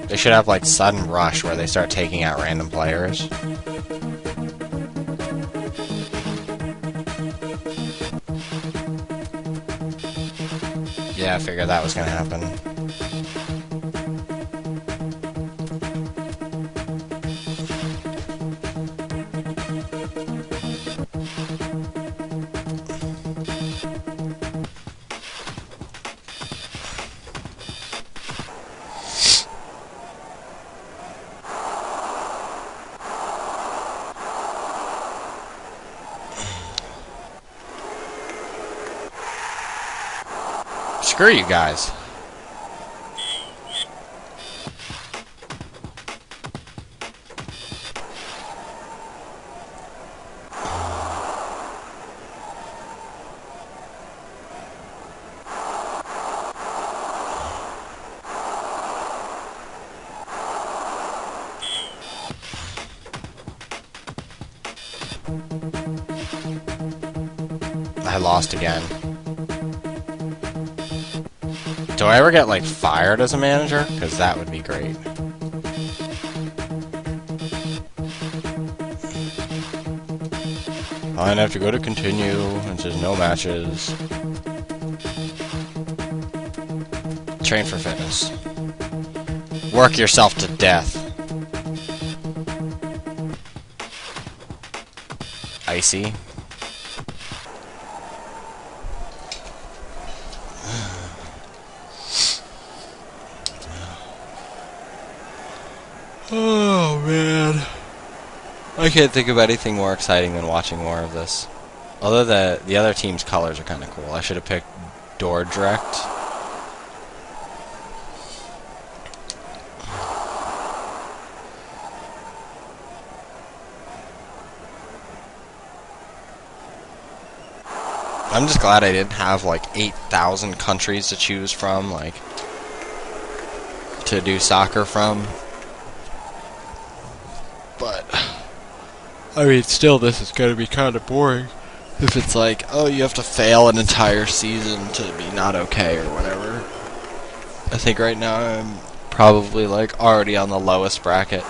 They should have, like, sudden rush where they start taking out random players. Yeah, I figured that was gonna happen. Screw you guys. I lost again. Do I ever get, like, fired as a manager? Because that would be great. I'd have to go to continue, and says no matches. Train for fitness. Work yourself to death. Icy. Oh, man. I can't think of anything more exciting than watching more of this. Although the other team's colors are kind of cool. I should have picked Dordrecht. I'm just glad I didn't have, like, 8,000 countries to choose from, like, to do soccer from. But, I mean, still, this is going to be kind of boring. If it's like, oh, you have to fail an entire season to be not okay, or whatever. I think right now I'm probably, like, already on the lowest bracket.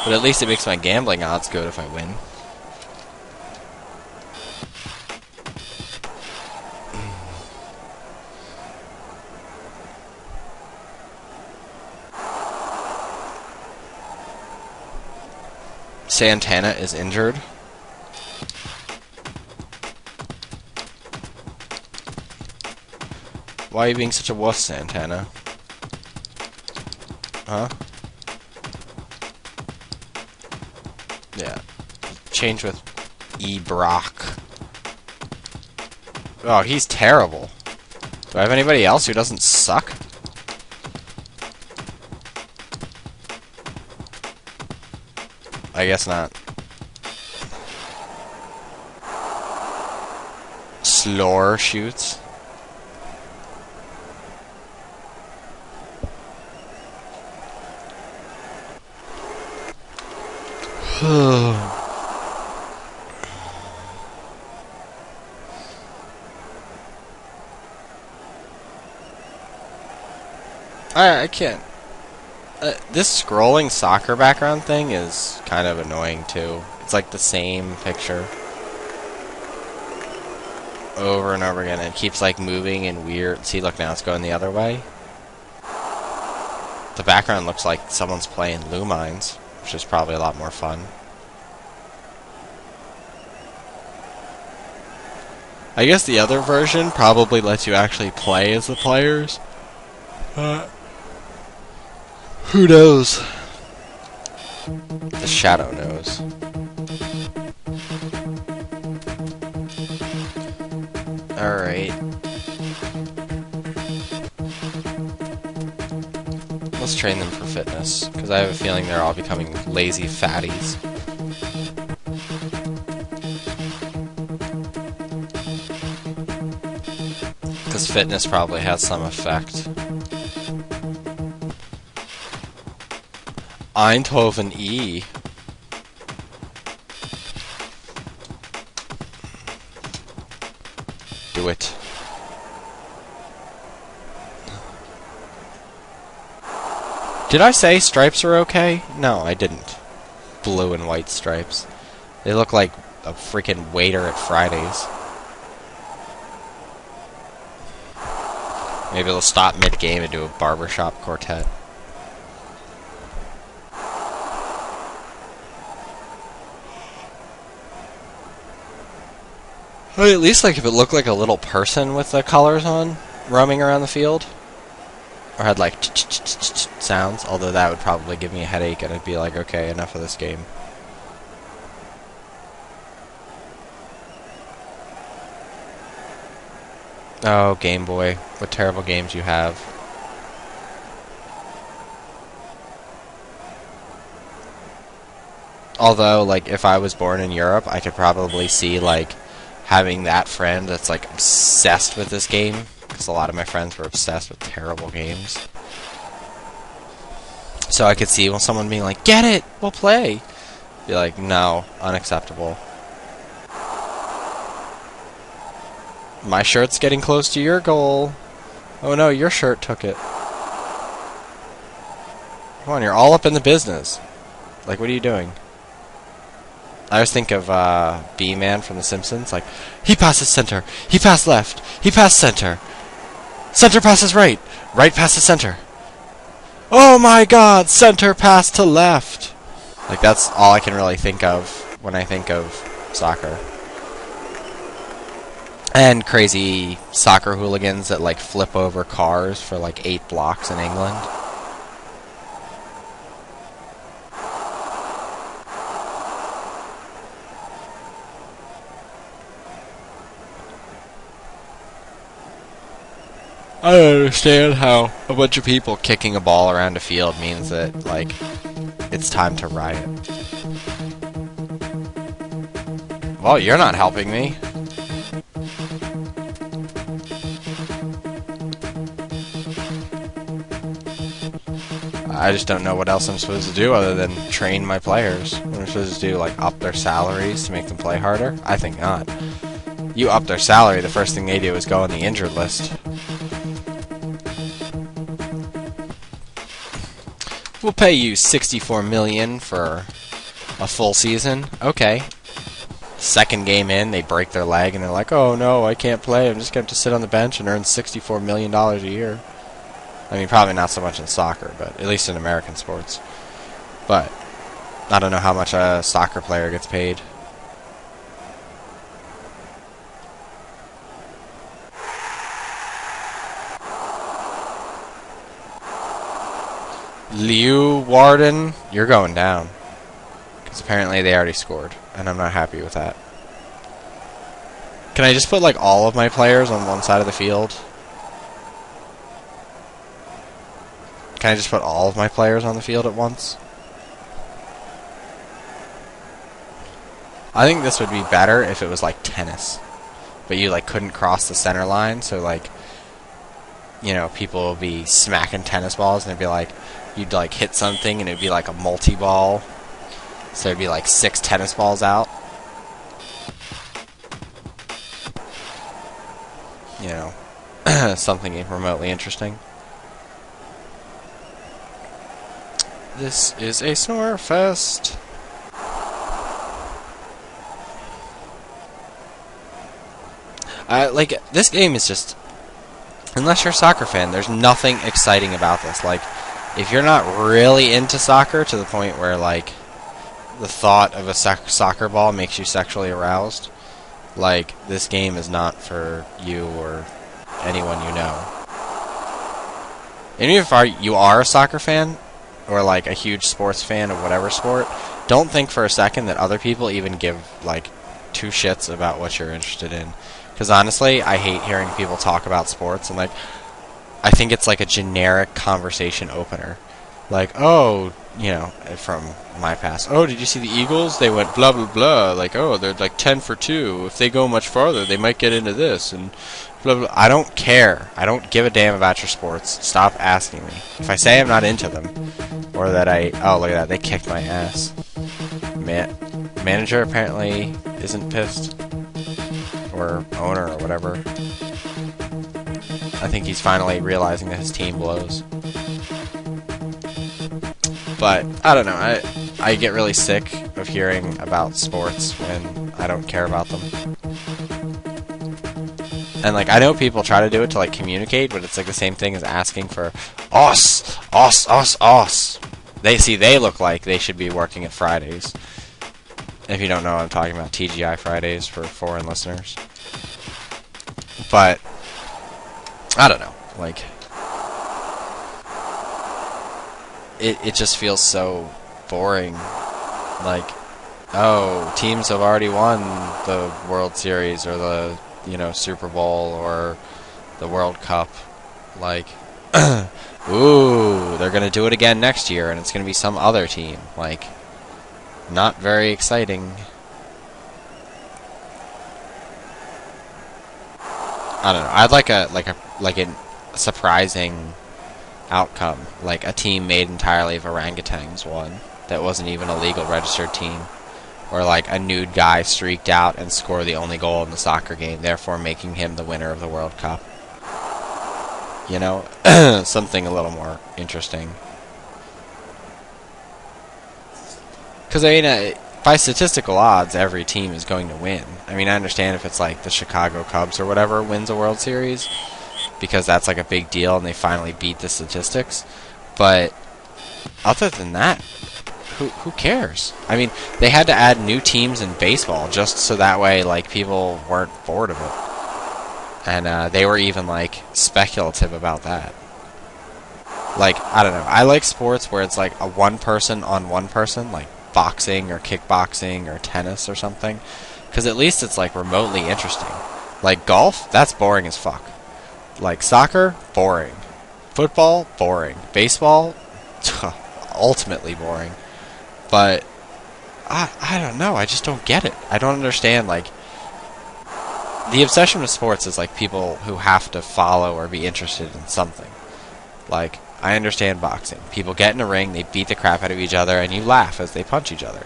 But at least it makes my gambling odds good if I win. Santana is injured. Why are you being such a wuss, Santana? Huh? Yeah. Change with E. Brock. Oh, he's terrible. Do I have anybody else who doesn't suck? I guess not. Slore shoots. I can't. This scrolling soccer background thing is kind of annoying too. It's like the same picture over and over again. It keeps like moving and weird. See, look, now it's going the other way. The background looks like someone's playing Lumines, which is probably a lot more fun. I guess the other version probably lets you actually play as the players. Who knows? The shadow knows. Alright. Let's train them for fitness, because I have a feeling they're all becoming lazy fatties. Because fitness probably has some effect. Eindhoven E. Do it. Did I say stripes are okay? No, I didn't. Blue and white stripes. They look like a freaking waiter at Fridays. Maybe they'll stop mid-game and do a barbershop quartet. I mean, at least like if it looked like a little person with the colors on, roaming around the field. Or had like sounds, although that would probably give me a headache and I'd be like, okay, enough of this game. Oh, Game Boy. What terrible games you have. Although, like, if I was born in Europe, I could probably see, like, having that friend that's, like, obsessed with this game. Because a lot of my friends were obsessed with terrible games. So I could see someone being like, get it! We'll play! Be like, no, unacceptable. My shirt's getting close to your goal. Oh no, your shirt took it. Come on, you're all up in the business. Like, what are you doing? I always think of B-Man from The Simpsons. Like, he passes center. He passed left. He passed center. Center passes right. Right passes center. Oh my god, center pass to left. Like, that's all I can really think of when I think of soccer. And crazy soccer hooligans that, like, flip over cars for, like, 8 blocks in England. I don't understand how a bunch of people kicking a ball around a field means that, like, it's time to riot. Well, you're not helping me. I just don't know what else I'm supposed to do other than train my players. What am I supposed to do, like, up their salaries to make them play harder? I think not. You up their salary, the first thing they do is go on the injured list. We'll pay you $64 million for a full season. Okay. Second game in, they break their leg and they're like, oh no, I can't play. I'm just going to sit on the bench and earn $64 million a year. I mean, probably not so much in soccer, but at least in American sports. But I don't know how much a soccer player gets paid. Liu Warden, you're going down. Because apparently they already scored, and I'm not happy with that. Can I just put, like, all of my players on one side of the field? Can I just put all of my players on the field at once? I think this would be better if it was like tennis. But you, like, couldn't cross the center line, so, like, you know, people would be smacking tennis balls and it'd be like, you'd, like, hit something and it'd be like a multi-ball. So it'd be like 6 tennis balls out. You know, something remotely interesting. This is a snore fest. Like, this game is just, unless you're a soccer fan, there's nothing exciting about this. Like, if you're not really into soccer to the point where, like, the thought of a soccer ball makes you sexually aroused, like, this game is not for you or anyone you know. And even if you are a soccer fan, or, like, a huge sports fan of whatever sport, don't think for a second that other people even give, like, 2 shits about what you're interested in. Because honestly, I hate hearing people talk about sports, and, like, I think it's like a generic conversation opener. Like, oh, you know, from my past, oh, did you see the Eagles? They went blah, blah, blah. Like, oh, they're like 10 for 2. If they go much farther, they might get into this, and blah, blah. I don't care. I don't give a damn about your sports. Stop asking me. If I say I'm not into them, or that oh, look at that, they kicked my ass. Manager apparently isn't pissed. Or owner or whatever. I think he's finally realizing that his team blows. But I don't know. I get really sick of hearing about sports when I don't care about them. And like I know people try to do it to like communicate, but it's like the same thing as asking for us. They look like they should be working at Fridays. If you don't know, I'm talking about TGI Fridays for foreign listeners. But I don't know, like it just feels so boring. Like, oh, teams have already won the World Series or the Super Bowl or the World Cup. Like, ooh, they're gonna do it again next year, and it's gonna be some other team. Like, not very exciting. I don't know. I'd like a surprising outcome, like a team made entirely of orangutans won that wasn't even a legal registered team, or like a nude guy streaked out and scored the only goal in the soccer game, therefore making him the winner of the World Cup. You know, something a little more interesting. Because I mean, by statistical odds, every team is going to win. I mean, I understand if it's like the Chicago Cubs or whatever wins a World Series, because that's like a big deal and they finally beat the statistics. But other than that, who cares? I mean, they had to add new teams in baseball just so that way like people weren't bored of it. And they were even like speculative about that. Like, I don't know. I like sports where it's like a one person on one person, like boxing or kickboxing or tennis or something, because at least it's like remotely interesting. Like golf, that's boring as fuck. Like soccer, boring. Football, boring. Baseball, ultimately boring. But I don't know, I just don't get it. I don't understand, like, the obsession with sports is like people who have to follow or be interested in something. Like, I understand boxing. People get in a ring, they beat the crap out of each other, and you laugh as they punch each other.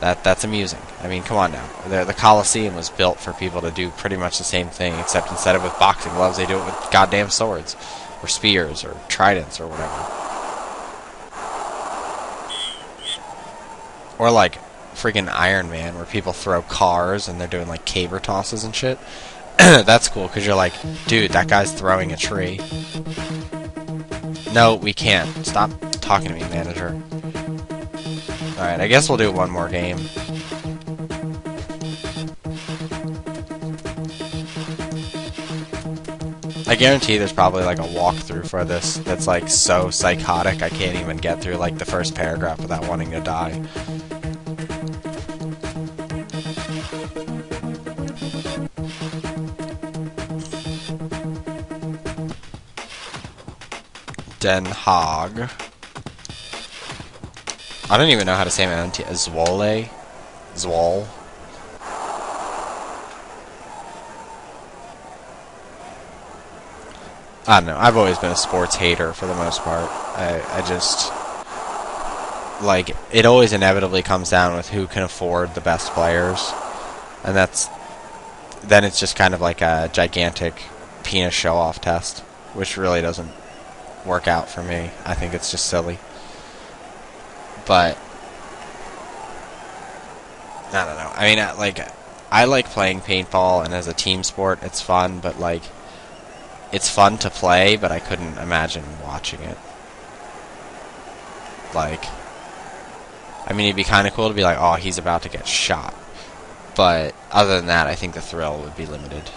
That's amusing. I mean, come on now. The Coliseum was built for people to do pretty much the same thing, except instead of with boxing gloves, they do it with goddamn swords, or spears, or tridents, or whatever. Or like freaking Iron Man, where people throw cars and they're doing like caber tosses and shit. That's cool, because you're like, dude, that guy's throwing a tree. No, we can't. Stop talking to me, manager. Alright, I guess we'll do one more game. I guarantee there's probably like a walkthrough for this that's like so psychotic I can't even get through like the first paragraph without wanting to die. Den Haag. I don't even know how to say my own team. Zwolle? Zwol? I don't know. I've always been a sports hater for the most part. I just... like, it always inevitably comes down with who can afford the best players. And that's... then it's just kind of like a gigantic penis show-off test, which really doesn't work out for me. I think it's just silly. But I don't know. I mean, I like playing paintball, and as a team sport, it's fun. But like, it's fun to play, but I couldn't imagine watching it. Like, I mean, it'd be kind of cool to be like, oh, he's about to get shot. But other than that, I think the thrill would be limited.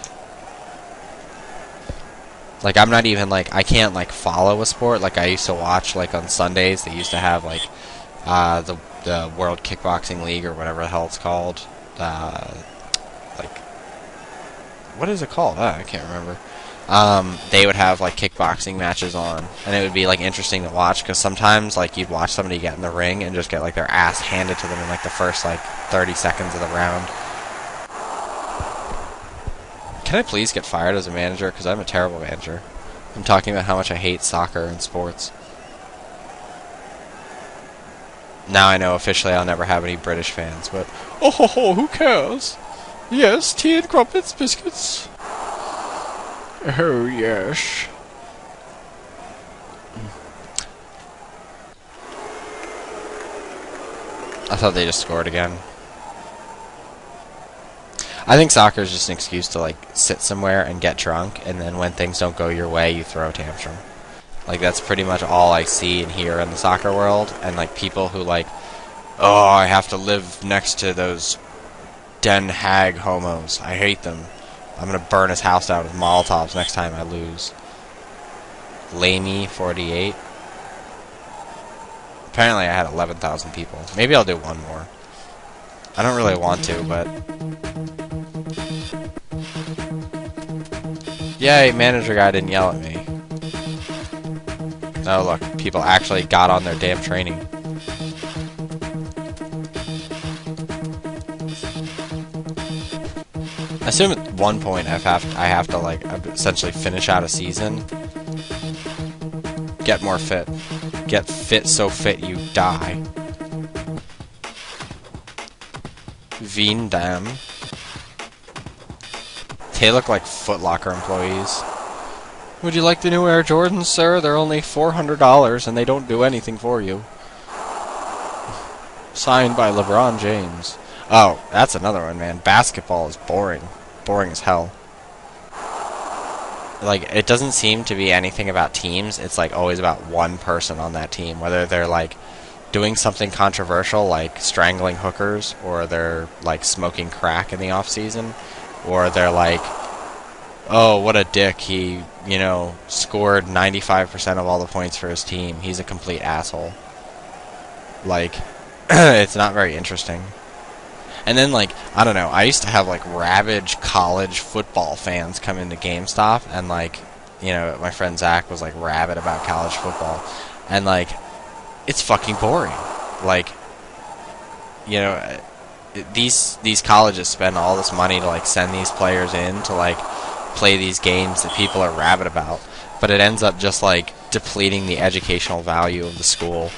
Like, I'm not even like, I can't like follow a sport like I used to watch. Like on Sundays, they used to have like the World Kickboxing League or whatever the hell it's called. Like, what is it called? I can't remember. They would have like kickboxing matches on, and it would be like interesting to watch, because sometimes like you'd watch somebody get in the ring and just get like their ass handed to them in like the first like 30 seconds of the round. Can I please get fired as a manager? Because I'm a terrible manager. I'm talking about how much I hate soccer and sports. Now I know officially I'll never have any British fans, but oh ho ho, who cares? Yes, tea and crumpets, biscuits. Oh yes. I thought they just scored again. I think soccer is just an excuse to like sit somewhere and get drunk, and then when things don't go your way, you throw a tantrum. Like that's pretty much all I see and hear in the soccer world, and like people who like, oh, I have to live next to those Den Haag homos. I hate them. I'm gonna burn his house down with Molotovs next time I lose. Lamey 48. Apparently I had 11,000 people. Maybe I'll do one more. I don't really want to, but... Yay, manager guy didn't yell at me. Oh look, people actually got on their damn training. I assume at one point I have to like essentially finish out a season. Get more fit. Get fit so fit you die. Veendam. They look like Foot Locker employees. Would you like the new Air Jordans, sir? They're only $400 and they don't do anything for you. Signed by LeBron James. Oh, that's another one, man. Basketball is boring. Boring as hell. Like, it doesn't seem to be anything about teams. It's, like, always about one person on that team. Whether they're, like, doing something controversial, like strangling hookers, or they're, like, smoking crack in the off-season, or they're, like, oh, what a dick. He, you know, scored 95% of all the points for his team. He's a complete asshole. Like, it's not very interesting. And then, like, I don't know, I used to have, like, ravage college football fans come into GameStop, and, like, you know, my friend Zach was, like, rabid about college football. And, like, it's fucking boring. Like, you know, these colleges spend all this money to, like, send these players in to, like, play these games that people are rabid about. But it ends up just, like, depleting the educational value of the school.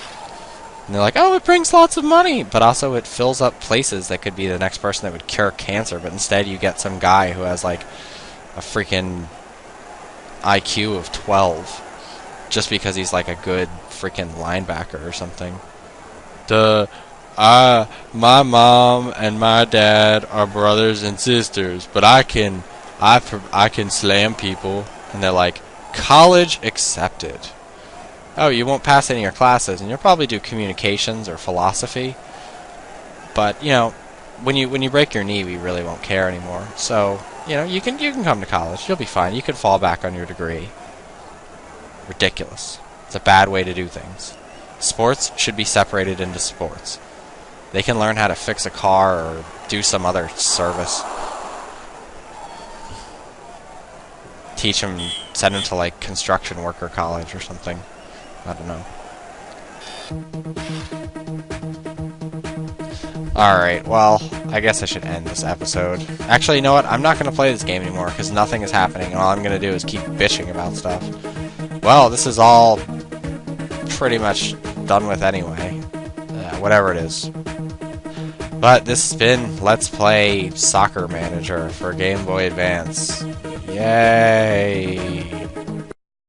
And they're like, oh, it brings lots of money, but also it fills up places that could be the next person that would cure cancer, but instead you get some guy who has, like, a freaking IQ of 12, just because he's, like, a good freaking linebacker or something. My mom and my dad are brothers and sisters, but I can slam people. And they're like, college accepted. Oh, you won't pass any of your classes, and you'll probably do communications or philosophy. But, you know, when you break your knee, we really won't care anymore. So, you know, you can come to college. You'll be fine. You can fall back on your degree. Ridiculous. It's a bad way to do things. Sports should be separated into sports. They can learn how to fix a car or do some other service. Teach them, send them to, like, construction worker college or something. I don't know. Alright, well, I guess I should end this episode. Actually, you know what? I'm not going to play this game anymore because nothing is happening, and all I'm going to do is keep bitching about stuff. Well, this is all pretty much done with anyway. Whatever it is. But this has been Let's Play Soccer Manager for Game Boy Advance. Yay!